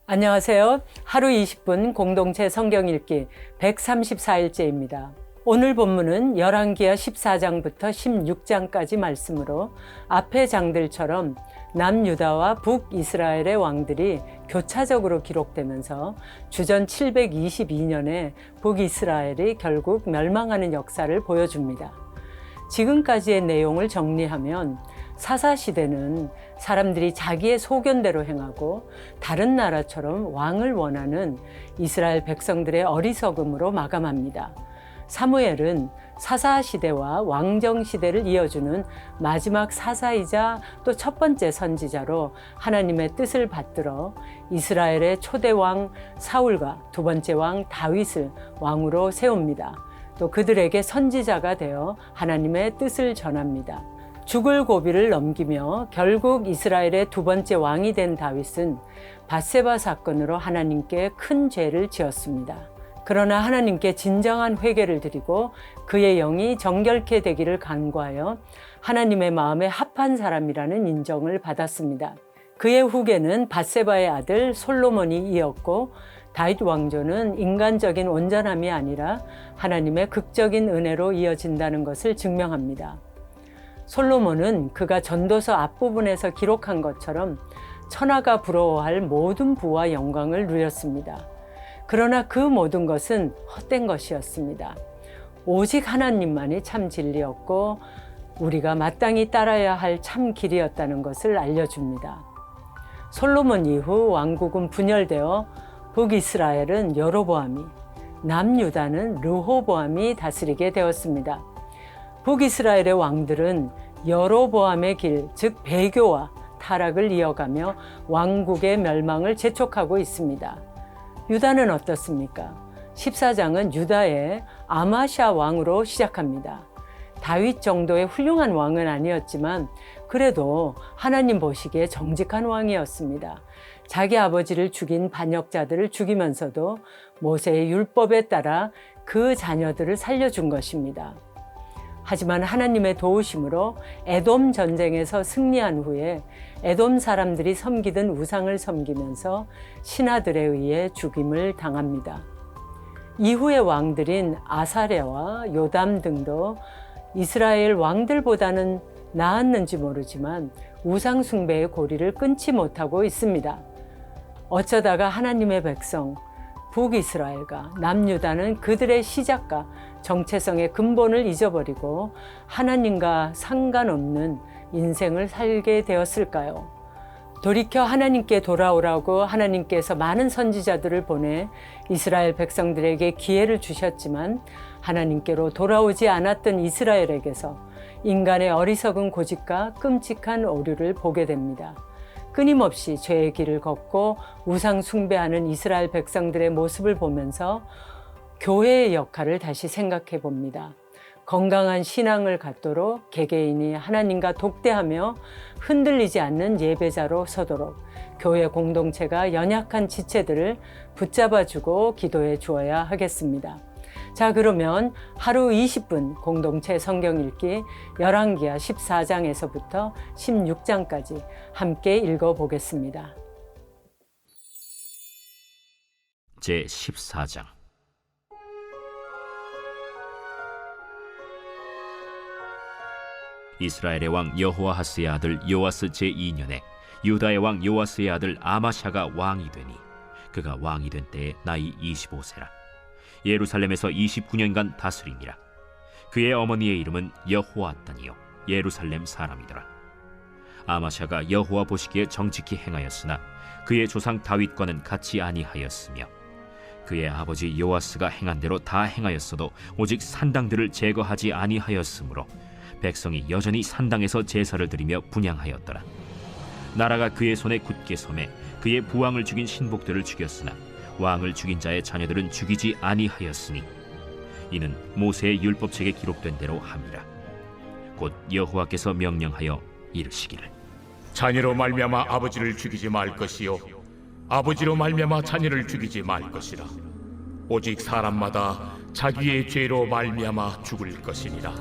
안녕하세요. 하루 20분 공동체 성경 읽기 134일째입니다. 오늘 본문은 열왕기하 14장부터 16장까지 말씀으로 앞의 장들처럼 남유다와 북이스라엘의 왕들이 교차적으로 기록되면서 주전 722년에 북이스라엘이 결국 멸망하는 역사를 보여줍니다. 지금까지의 내용을 정리하면 사사시대는 사람들이 자기의 소견대로 행하고 다른 나라처럼 왕을 원하는 이스라엘 백성들의 어리석음으로 마감합니다. 사무엘은 사사시대와 왕정시대를 이어주는 마지막 사사이자 또 첫 번째 선지자로 하나님의 뜻을 받들어 이스라엘의 초대 왕 사울과 두 번째 왕 다윗을 왕으로 세웁니다. 또 그들에게 선지자가 되어 하나님의 뜻을 전합니다. 죽을 고비를 넘기며 결국 이스라엘의 두 번째 왕이 된 다윗은 밧세바 사건으로 하나님께 큰 죄를 지었습니다. 그러나 하나님께 진정한 회개를 드리고 그의 영이 정결케 되기를 간구하여 하나님의 마음에 합한 사람이라는 인정을 받았습니다. 그의 후계는 밧세바의 아들 솔로몬이 이었고 다윗 왕조는 인간적인 온전함이 아니라 하나님의 극적인 은혜로 이어진다는 것을 증명합니다. 솔로몬은 그가 전도서 앞부분에서 기록한 것처럼 천하가 부러워할 모든 부와 영광을 누렸습니다. 그러나 그 모든 것은 헛된 것이었습니다. 오직 하나님만이 참 진리였고 우리가 마땅히 따라야 할 참 길이었다는 것을 알려줍니다. 솔로몬 이후 왕국은 분열되어 북이스라엘은 여로보암이, 남유다는 르호보암이 다스리게 되었습니다. 북이스라엘의 왕들은 여로보암의 길, 즉 배교와 타락을 이어가며 왕국의 멸망을 재촉하고 있습니다. 유다는 어떻습니까? 14장은 유다의 아마샤 왕으로 시작합니다. 다윗 정도의 훌륭한 왕은 아니었지만 그래도 하나님 보시기에 정직한 왕이었습니다. 자기 아버지를 죽인 반역자들을 죽이면서도 모세의 율법에 따라 그 자녀들을 살려준 것입니다. 하지만 하나님의 도우심으로 에돔 전쟁에서 승리한 후에 에돔 사람들이 섬기던 우상을 섬기면서 신하들에 의해 죽임을 당합니다. 이후의 왕들인 아사랴와 요담 등도 이스라엘 왕들보다는 나았는지 모르지만 우상 숭배의 고리를 끊지 못하고 있습니다. 어쩌다가 하나님의 백성 북이스라엘과 남유다는 그들의 시작과 정체성의 근본을 잊어버리고 하나님과 상관없는 인생을 살게 되었을까요? 돌이켜 하나님께 돌아오라고 하나님께서 많은 선지자들을 보내 이스라엘 백성들에게 기회를 주셨지만 하나님께로 돌아오지 않았던 이스라엘에게서 인간의 어리석은 고집과 끔찍한 오류를 보게 됩니다. 끊임없이 죄의 길을 걷고 우상 숭배하는 이스라엘 백성들의 모습을 보면서 교회의 역할을 다시 생각해 봅니다. 건강한 신앙을 갖도록 개개인이 하나님과 독대하며 흔들리지 않는 예배자로 서도록 교회 공동체가 연약한 지체들을 붙잡아주고 기도해 주어야 하겠습니다. 자, 그러면 하루 20분 공동체 성경 읽기 열왕기하 14장에서부터 16장까지 함께 읽어보겠습니다. 제14장 이스라엘의 왕 여호아하스의 아들 요아스 제2년에 유다의 왕 요아스의 아들 아마샤가 왕이 되니 그가 왕이 된 때에 나이 25세라. 예루살렘에서 29년간 다스리니라. 그의 어머니의 이름은 여호아단이요 예루살렘 사람이더라. 아마샤가 여호와 보시기에 정직히 행하였으나 그의 조상 다윗과는 같이 아니하였으며 그의 아버지 요아스가 행한 대로 다 행하였어도 오직 산당들을 제거하지 아니하였으므로 백성이 여전히 산당에서 제사를 드리며 분향하였더라. 나라가 그의 손에 굳게 섬에 그의 부왕을 죽인 신복들을 죽였으나 왕을 죽인 자의 자녀들은 죽이지 아니하였으니 이는 모세의 율법책에 기록된 대로 함이라. 곧 여호와께서 명령하여 이르시기를 자녀로 말미암아 아버지를 죽이지 말 것이요 아버지로 말미암아 자녀를 죽이지 말 것이라. 오직 사람마다 자기의 죄로 말미암아 죽을 것이니라.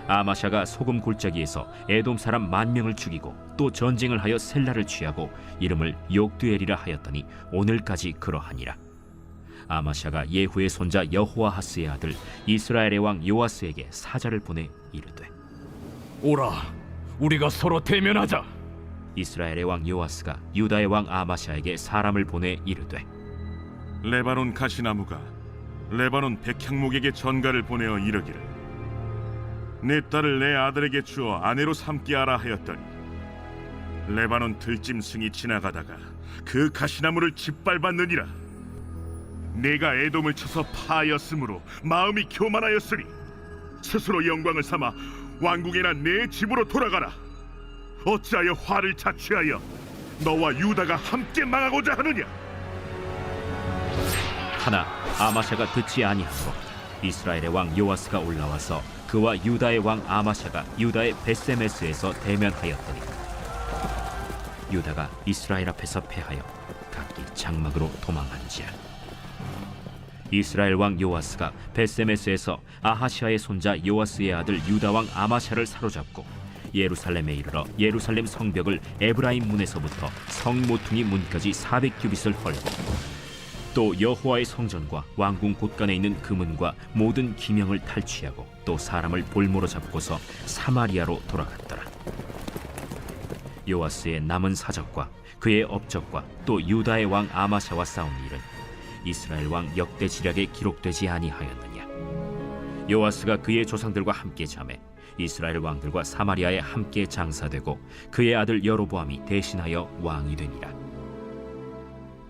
아마샤가 소금 골짜기에서 에돔 사람 10,000명을 죽이고 또 전쟁을 하여 셀라를 취하고 이름을 욕두엘이라 하였더니 오늘까지 그러하니라. 아마샤가 예후의 손자 여호아하스의 아들 이스라엘의 왕 요아스에게 사자를 보내 이르되, 오라, 우리가 서로 대면하자. 이스라엘의 왕 요아스가 유다의 왕 아마샤에게 사람을 보내 이르되, 레바논 가시나무가 레바논 백향목에게 전가를 보내어 이르기를, 내 딸을 내 아들에게 주어 아내로 삼게 하라 하였더니 레바논 들짐승이 지나가다가 그 가시나무를 짓밟았느니라. 내가 에돔을 쳐서 파하였으므로 마음이 교만하였으니 스스로 영광을 삼아 왕궁이나 내 집으로 돌아가라. 어찌하여 화를 자취하여 너와 유다가 함께 망하고자 하느냐? 하나 아마샤가 듣지 아니하므로 이스라엘의 왕 요아스가 올라와서 그와 유다의 왕 아마샤가 유다의 벳세메스에서 대면하였더니 유다가 이스라엘 앞에서 패하여 각기 장막으로 도망한지라. 이스라엘 왕 요아스가 벳세메스에서 아하시아의 손자 요아스의 아들 유다 왕 아마샤를 사로잡고 예루살렘에 이르러 예루살렘 성벽을 에브라임 문에서부터 성 모퉁이 문까지 400규빗을 헐고 또 여호와의 성전과 왕궁 곳간에 있는 금은과 모든 기명을 탈취하고 또 사람을 볼모로 잡고서 사마리아로 돌아갔더라. 요아스의 남은 사적과 그의 업적과 또 유다의 왕 아마샤와 싸운 일은 이스라엘 왕 역대 지략에 기록되지 아니하였느냐. 요아스가 그의 조상들과 함께 잠에 이스라엘 왕들과 사마리아에 함께 장사되고 그의 아들 여로보암이 대신하여 왕이 되니라.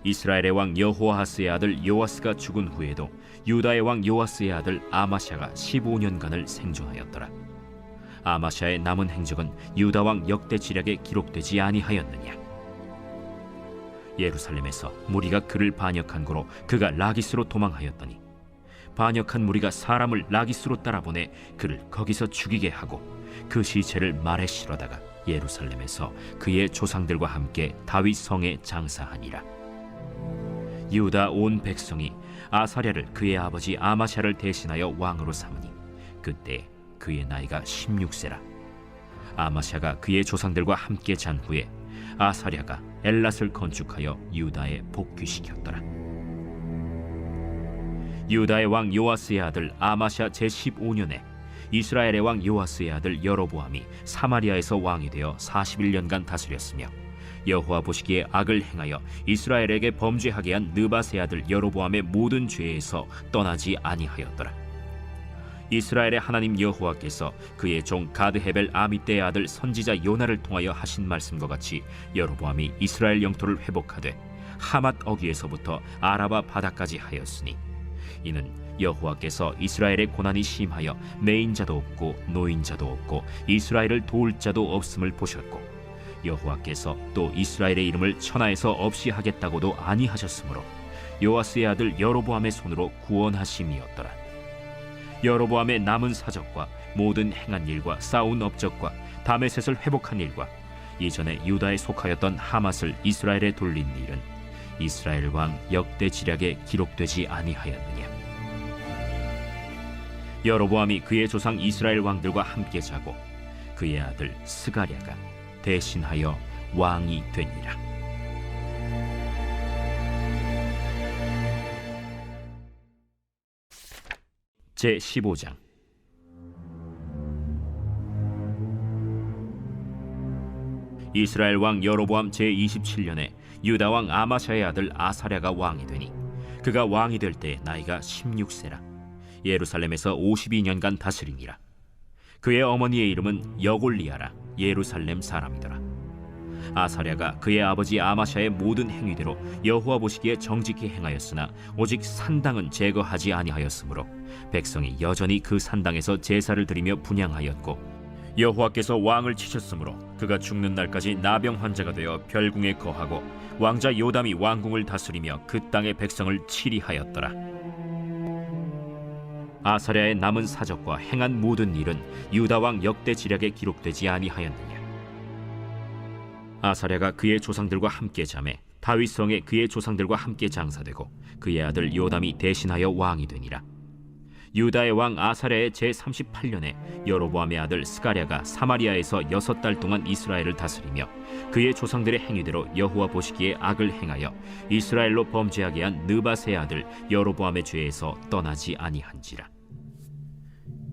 이스라엘의 왕 여호아하스의 아들 요아스가 죽은 후에도 유다의 왕 요아스의 아들 아마샤가 15년간을 생존하였더라. 아마샤의 남은 행적은 유다 왕 역대 지략에 기록되지 아니하였느냐. 예루살렘에서 무리가 그를 반역한 고로 그가 라기스로 도망하였더니 반역한 무리가 사람을 라기스로 따라보내 그를 거기서 죽이게 하고 그 시체를 말에 실어다가 예루살렘에서 그의 조상들과 함께 다윗 성에 장사하니라. 유다 온 백성이 아사랴를 그의 아버지 아마샤를 대신하여 왕으로 삼으니 그때 그의 나이가 16세라. 아마샤가 그의 조상들과 함께 잔 후에 아사랴가 엘랏을 건축하여 유다에 복귀시켰더라. 유다의 왕 요아스의 아들 아마샤 제15년에 이스라엘의 왕 요아스의 아들 여로보암이 사마리아에서 왕이 되어 41년간 다스렸으며 여호와 보시기에 악을 행하여 이스라엘에게 범죄하게 한 느밧의 아들 여로보암의 모든 죄에서 떠나지 아니하였더라. 이스라엘의 하나님 여호와께서 그의 종 가드헤벨 아미떼의 아들 선지자 요나를 통하여 하신 말씀과 같이 여로보암이 이스라엘 영토를 회복하되 하맛 어귀에서부터 아라바 바다까지 하였으니 이는 여호와께서 이스라엘의 고난이 심하여 매인자도 없고 노인자도 없고 이스라엘을 도울 자도 없음을 보셨고 여호와께서 또 이스라엘의 이름을 천하에서 없이 하겠다고도 아니하셨으므로 요아스의 아들 여로보암의 손으로 구원하심이었더라. 여로보암의 남은 사적과 모든 행한 일과 싸운 업적과 다메셋을 회복한 일과 이전에 유다에 속하였던 하맛을 이스라엘에 돌린 일은 이스라엘 왕 역대 지략에 기록되지 아니하였느냐. 여로보암이 그의 조상 이스라엘 왕들과 함께 자고 그의 아들 스가랴가 대신하여 왕이 되니라. 제15장. 이스라엘 왕 여로보암 제27년에 유다 왕 아마샤의 아들 아사랴가 왕이 되니 그가 왕이 될 때 나이가 16세라. 예루살렘에서 52년간 다스리니라. 그의 어머니의 이름은 여골리아라. 예루살렘 사람이더라. 아사랴가 그의 아버지 아마샤의 모든 행위대로 여호와 보시기에 정직히 행하였으나 오직 산당은 제거하지 아니하였으므로 백성이 여전히 그 산당에서 제사를 드리며 분향하였고 여호와께서 왕을 치셨으므로 그가 죽는 날까지 나병 환자가 되어 별궁에 거하고 왕자 요담이 왕궁을 다스리며 그 땅의 백성을 치리하였더라. 아사랴의 남은 사적과 행한 모든 일은 유다 왕 역대 지략에 기록되지 아니하였느냐. 아사랴가 그의 조상들과 함께 잠에 다윗 성에 그의 조상들과 함께 장사되고 그의 아들 요담이 대신하여 왕이 되니라. 유다의 왕 아사랴의 제38년에 여로보암의 아들 스가랴가 사마리아에서 6달 동안 이스라엘을 다스리며 그의 조상들의 행위대로 여호와 보시기에 악을 행하여 이스라엘로 범죄하게 한 느밧의 아들 여로보암의 죄에서 떠나지 아니한지라.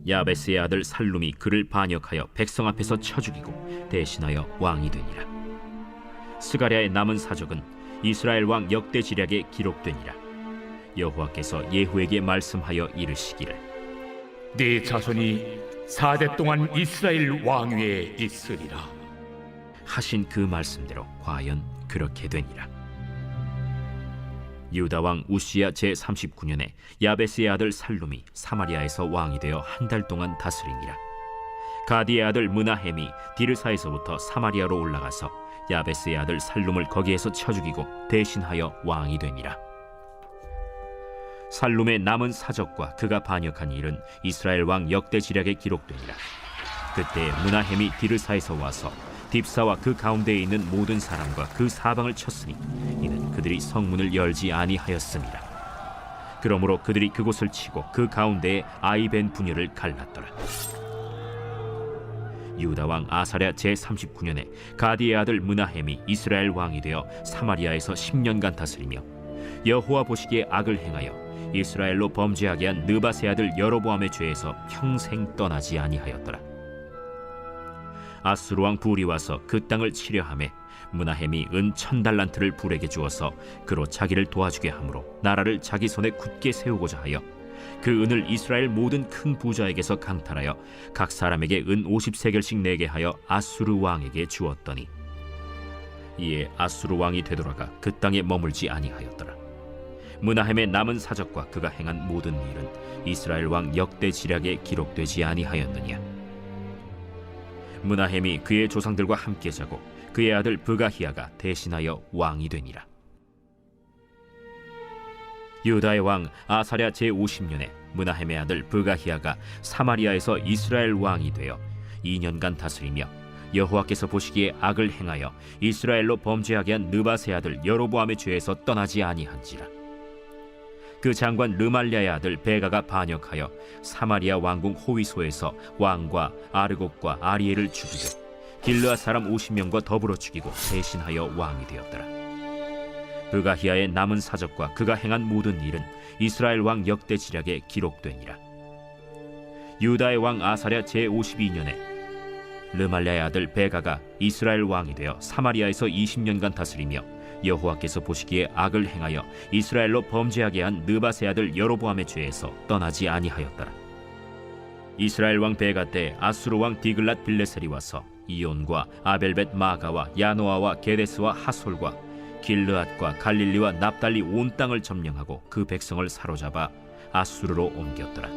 야베스의 아들 살룸이 그를 반역하여 백성 앞에서 쳐 죽이고 대신하여 왕이 되니라. 스가랴의 남은 사적은 이스라엘 왕 역대 지략에 기록되니라. 여호와께서 예후에게 말씀하여 이르시기를 네 자손이 4대 동안 이스라엘 왕위에 있으리라. 하신 그 말씀대로 과연 그렇게 되니라. 유다 왕 우시야 제39년에 야베스의 아들 살룸이 사마리아에서 왕이 되어 1달 동안 다스리니라. 가디의 아들 므나헴이 디르사에서부터 사마리아로 올라가서 야베스의 아들 살룸을 거기에서 쳐 죽이고 대신하여 왕이 되니라. 살룸의 남은 사적과 그가 반역한 일은 이스라엘 왕 역대 지략에 기록되니라. 그때 므나헴이 디르사에서 와서 딥사와 그 가운데에 있는 모든 사람과 그 사방을 쳤으니 이는 그들이 성문을 열지 아니하였습니다. 그러므로 그들이 그곳을 치고 그 가운데에 아이벤 분열을 갈랐더라. 유다 왕 아사랴 제39년에 가디의 아들 므나헴이 이스라엘 왕이 되어 사마리아에서 10년간 다스리며 여호와 보시기에 악을 행하여 이스라엘로 범죄하게 한 느밧의 아들 여로보암의 죄에서 평생 떠나지 아니하였더라. 아수르 왕 불이 와서 그 땅을 치려하매 므나헴이 은 1000달란트를 불에게 주어서 그로 자기를 도와주게 하므로 나라를 자기 손에 굳게 세우고자 하여 그 은을 이스라엘 모든 큰 부자에게서 강탈하여 각 사람에게 은 50세겔씩 내게 하여 아수르 왕에게 주었더니 이에 아수르 왕이 되돌아가 그 땅에 머물지 아니하였더라. 므나헴의 남은 사적과 그가 행한 모든 일은 이스라엘 왕 역대 지략에 기록되지 아니하였느냐. 므나헴이 그의 조상들과 함께 자고 그의 아들 브가히야가 대신하여 왕이 되니라. 유다의 왕 아사랴 제50년에 므나헴의 아들 브가히야가 사마리아에서 이스라엘 왕이 되어 2년간 다스리며 여호와께서 보시기에 악을 행하여 이스라엘로 범죄하게 한 느밧의 아들 여로보암의 죄에서 떠나지 아니한지라. 그 장관 르말랴의 아들 베가가 반역하여 사마리아 왕궁 호위소에서 왕과 아르곡과 아리엘을 죽이고 길르앗 사람 50명과 더불어 죽이고 대신하여 왕이 되었더라. 브가히야의 남은 사적과 그가 행한 모든 일은 이스라엘 왕 역대 지략에 기록되니라. 유다의 왕 아사랴 제52년에 르말랴의 아들 베가가 이스라엘 왕이 되어 사마리아에서 20년간 다스리며 여호와께서 보시기에 악을 행하여 이스라엘로 범죄하게 한 느밧의 아들 여로보암의 죄에서 떠나지 아니하였더라. 이스라엘 왕 베가 때 아수르 왕 디글랏 빌레셀이 와서 이온과 아벨벳 마가와 야노아와 게데스와 하솔과 길르앗과 갈릴리와 납달리 온 땅을 점령하고 그 백성을 사로잡아 아수르로 옮겼더라.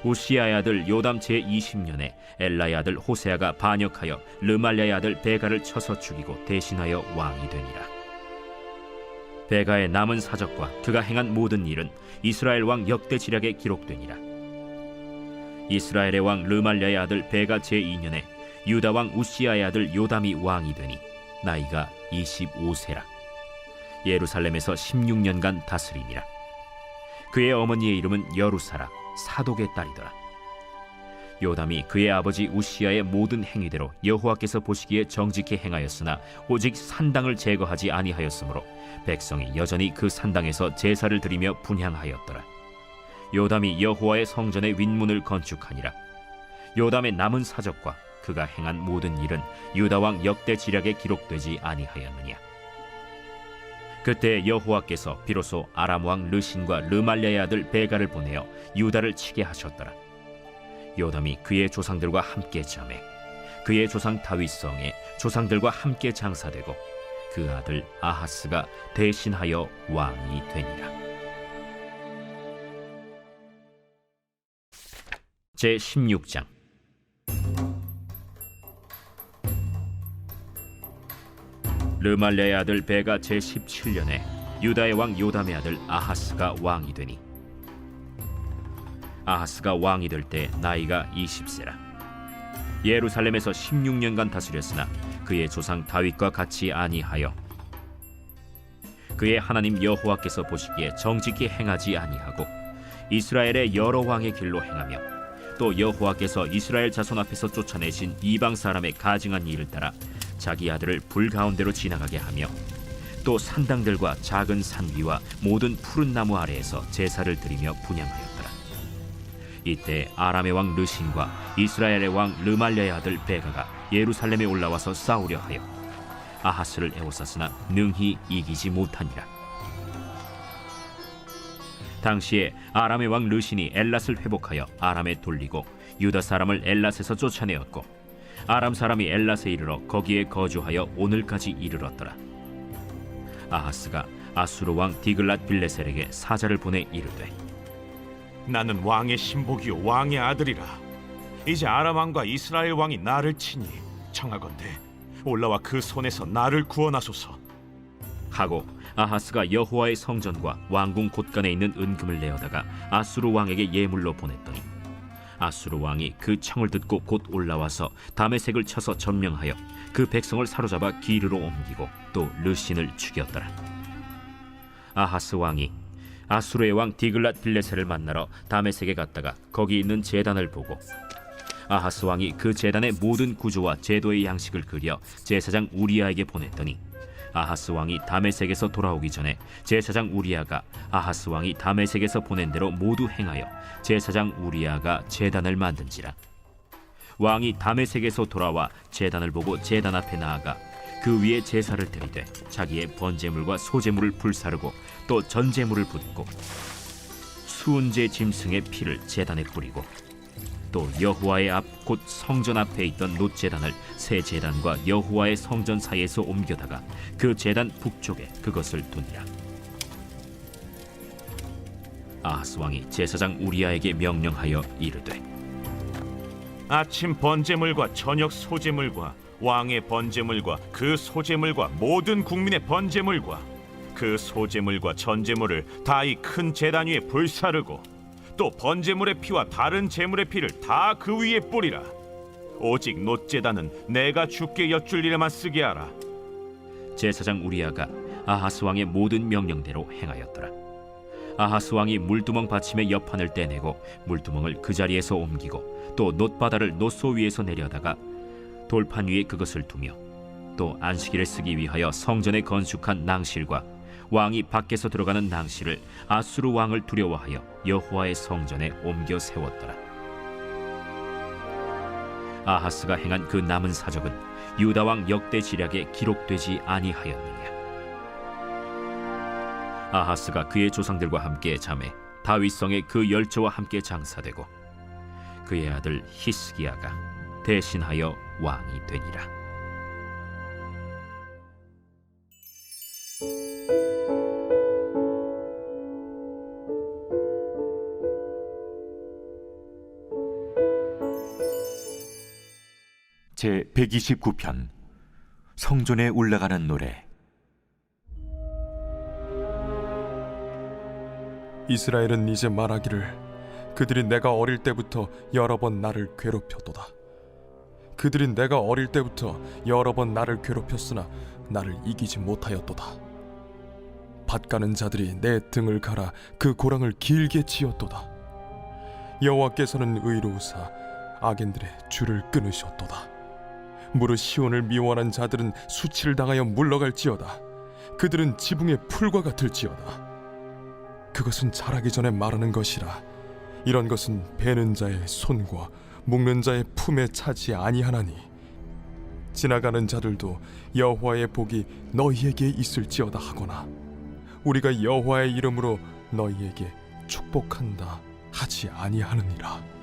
우시야의 아들 요담 제20년에 엘라의 아들 호세아가 반역하여 르말랴의 아들 베가를 쳐서 죽이고 대신하여 왕이 되니라. 베가의 남은 사적과 그가 행한 모든 일은 이스라엘 왕 역대 지략에 기록되니라. 이스라엘의 왕 르말랴의 아들 베가 제2년에 유다 왕 우시야의 아들 요담이 왕이 되니 나이가 25세라. 예루살렘에서 16년간 다스리니라. 그의 어머니의 이름은 여루사라 사독의 딸이더라. 요담이 그의 아버지 우시야의 모든 행위대로 여호와께서 보시기에 정직히 행하였으나 오직 산당을 제거하지 아니하였으므로 백성이 여전히 그 산당에서 제사를 드리며 분향하였더라. 요담이 여호와의 성전의 윗문을 건축하니라. 요담의 남은 사적과 그가 행한 모든 일은 유다 왕 역대 지략에 기록되지 아니하였느냐. 그때 여호와께서 비로소 아람 왕 르신과 르말랴의 아들 베가를 보내어 유다를 치게 하셨더라. 요담이 그의 조상들과 함께 잠에 그의 조상 다윗성에 조상들과 함께 장사되고 그 아들 아하스가 대신하여 왕이 되니라. 제16장. 르말랴의 아들 베가 제17년에 유다의 왕 요담의 아들 아하스가 왕이 되니 아하스가 왕이 될 때 나이가 20세라. 예루살렘에서 16년간 다스렸으나 그의 조상 다윗과 같이 아니하여 그의 하나님 여호와께서 보시기에 정직히 행하지 아니하고 이스라엘의 여러 왕의 길로 행하며 또 여호와께서 이스라엘 자손 앞에서 쫓아내신 이방 사람의 가증한 일을 따라 자기 아들을 불 가운데로 지나가게 하며 또 산당들과 작은 산 위와 모든 푸른 나무 아래에서 제사를 드리며 분향하였더라. 이때 아람의 왕 르신과 이스라엘의 왕 르말랴의 아들 베가가 예루살렘에 올라와서 싸우려 하여 아하스를 에워쌌으나 능히 이기지 못하니라. 당시에 아람의 왕 르신이 엘랏을 회복하여 아람에 돌리고 유다 사람을 엘랏에서 쫓아내었고 아람 사람이 엘랏에 이르러 거기에 거주하여 오늘까지 이르렀더라. 아하스가 아수르 왕 디글랏 빌레셀에게 사자를 보내 이르되 나는 왕의 신복이요 왕의 아들이라. 이제 아람 왕과 이스라엘 왕이 나를 치니 청하건대 올라와 그 손에서 나를 구원하소서. 하고 아하스가 여호와의 성전과 왕궁 곳간에 있는 은금을 내어다가 아수르 왕에게 예물로 보냈더니 아수르 왕이 그 청을 듣고 곧 올라와서 다메섹을 쳐서 점령하여 그 백성을 사로잡아 기르로 옮기고 또 르신을 죽였더라. 아하스 왕이 아수르의 왕 디글랏 빌레셀을 만나러 다메섹에 갔다가 거기 있는 제단을 보고 아하스 왕이 그 제단의 모든 구조와 제도의 양식을 그려 제사장 우리아에게 보냈더니 아하스 왕이 다메섹에서 돌아오기 전에 제사장 우리아가 아하스 왕이 다메섹에서 보낸 대로 모두 행하여 제사장 우리아가 제단을 만든지라. 왕이 다메섹에서 돌아와 제단을 보고 제단 앞에 나아가 그 위에 제사를 드리되 자기의 번제물과 소제물을 불사르고 또 전제물을 붓고 수은제 짐승의 피를 제단에 뿌리고 또 여호와의 앞 곧 성전 앞에 있던 놋제단을 새 제단과 여호와의 성전 사이에서 옮겨다가 그 제단 북쪽에 그것을 두니라. 아하스 왕이 제사장 우리아에게 명령하여 이르되 아침 번제물과 저녁 소제물과 왕의 번제물과 그 소제물과 모든 국민의 번제물과 그 소제물과 전제물을 다 이 큰 제단 위에 불사르고 또 번제물의 피와 다른 제물의 피를 다 그 위에 뿌리라. 오직 놋제단은 내가 주께 여쭐 일에만 쓰게 하라. 제사장 우리아가 아하스 왕의 모든 명령대로 행하였더라. 아하스 왕이 물두멍 받침의 옆판을 떼내고 물두멍을 그 자리에서 옮기고 또 놋바다를 놋소 위에서 내려다가 돌판 위에 그것을 두며 또 안식일에 쓰기 위하여 성전에 건축한 낭실과 왕이 밖에서 들어가는 낭실을 아수르 왕을 두려워하여 여호와의 성전에 옮겨 세웠더라. 아하스가 행한 그 남은 사적은 유다 왕 역대 지략에 기록되지 아니하였느냐. 아하스가 그의 조상들과 함께 잠에 다윗성의 그 열조와 함께 장사되고 그의 아들 히스기야가 대신하여 왕이 되니라. 제 129편 성전에 올라가는 노래. 이스라엘은 이제 말하기를 그들이 내가 어릴 때부터 여러 번 나를 괴롭혔도다. 그들이 내가 어릴 때부터 여러 번 나를 괴롭혔으나 나를 이기지 못하였도다. 밭 가는 자들이 내 등을 갈아 그 고랑을 길게 지었도다. 여호와께서는 의로우사 악인들의 줄을 끊으셨도다. 무릇 시온을 미워하는 자들은 수치를 당하여 물러갈지어다. 그들은 지붕의 풀과 같을지어다. 그것은 자라기 전에 마르는 것이라. 이런 것은 베는 자의 손과 묶는 자의 품에 차지 아니하나니 지나가는 자들도 여호와의 복이 너희에게 있을지어다 하거나 우리가 여호와의 이름으로 너희에게 축복한다 하지 아니하느니라.